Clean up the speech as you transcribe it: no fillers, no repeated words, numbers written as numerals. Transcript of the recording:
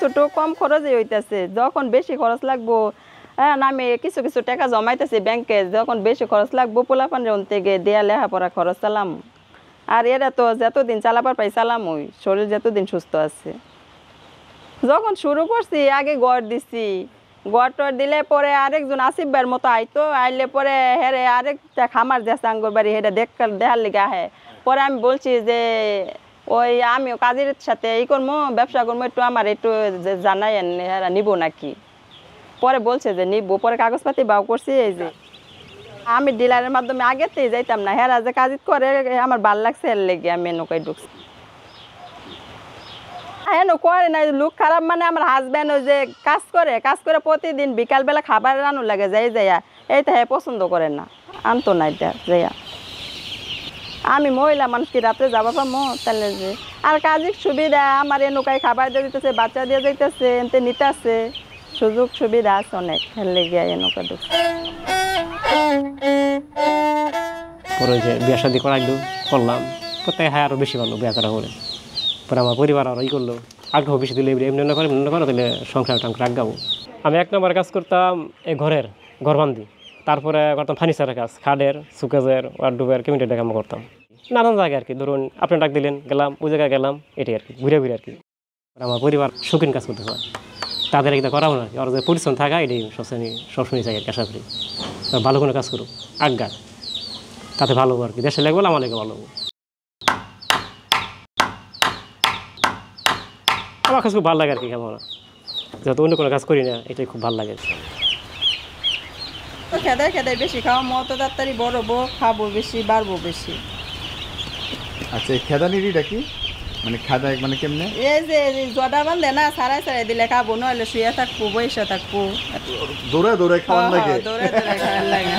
ছোট কম খরচে হইতেছে, যখন বেশি খরচ লাগবো হ্যাঁ আমি কিছু কিছু টাকা জমাইতেছি ব্যাংকে, যখন বেশি খরচ লাগবো পোলাপান থেকে দেয়া লেখাপড়া খরচ চালাম। আর এরা তো যতদিন চালাবার পাই চালাম, ওই শরীর যতদিন সুস্থ আছে। যখন শুরু করছি আগে গড় দিছি, গড় টড় দিলে পরে আরেকজন আসিফবার মতো আইতো, আইলে পরে হেরে আরেকটা খামার যাচ্ছে আঙ্গুর বাড়ি, হেটা দেখার লিগে আহে। পরে আমি বলছি যে ওই আমিও কাজের সাথে ই করবো, ব্যবসা করবো, একটু আমার একটু জানাই হেরা নিব নাকি। পরে বলছে যে নিব, পরে কাগজপাতি বাও করছি। এই যে আমি ডিলারের মাধ্যমে আগেতেই যাইতাম না, হেরা যে কাজ করে আমার ভাল লাগছে এর লেগে আমি নৌকায় ঢুকছি। হ্যাঁ করে না, লোক খারাপ মানে আমার হাজব্যান্ড ওই যে কাজ করে প্রতিদিন বিকালবেলা খাবার রান্না লাগে যাইয়া, এইটা হ্যাঁ পছন্দ করে না, আনতো না এটা যাইয়া। আমি মহিলা মানুষ কি রাত্রে যাবা পাবো তাহলে যে আর কাজের সুবিধা আমার এ নৌকায় খাবার দিয়ে দিতেছে, বাচ্চা দিয়ে যাইতেছে, এনতে নিতে আছে, সুযোগ সুবিধা আছে অনেক, হেলে গিয়ে এ নৌকা ঢুকছে। পরে যে বিয়ে শাদি করলাম, প্রত্যেকে হ্যাঁ আরও বেশি ভালো বিয়ে করা করে। পরে আমার পরিবার আরও ই করলো, আগ্রহ বেশি দিলে এমনি করে তাহলে সংসার টাঙ্কর আগাবো। আমি 1 নম্বর কাজ করতাম এই ঘর বান্ধি, তারপরে করতাম ফার্নিচারের কাজ, খাটের, সুকেজের, ওয়ার্ডরোবের, ক্যাবিনেটের কাম করতাম। নানান জায়গায় আর কি, ধরুন আপনি ডাক দিলেন গেলাম, ওই জায়গায় গেলাম, এটাই আর কি ঘুরে আর কি। আমার পরিবার শৌখিন কাজ করতে হয়, তাদের একটা করাবো না, আর যে পরিশ্রম থাকা এটাই সবসময় চাই আর কি। আশা করি ভালো কোনো কাজ করুক আজ্ঞা, তাতে ভালো আর কি, দেশের লেগে বলে আমার লেগে ভালো। আমার কাছে খুব ভালো লাগে আর কি, কেমন যেহেতু অন্য কোনো কাজ করি না, এটাই খুব ভালো লাগে। খেদাই বেশি খাওয়া মত তাড়াতাড়ি বড় হবো, খাবো বেশি, বাড়বো বেশি। আচ্ছা এই খেদানিটা কি মানে খেদাই মানে কেমনে? এই যে জটা বান্ধে না, সারাই দিলে খাবো, নইলে শুয়ে থাকবো, বসে থাকবো, দৌড়ে খাওয়ান লাগে। দৌড়ে খাওয়ার লাগে।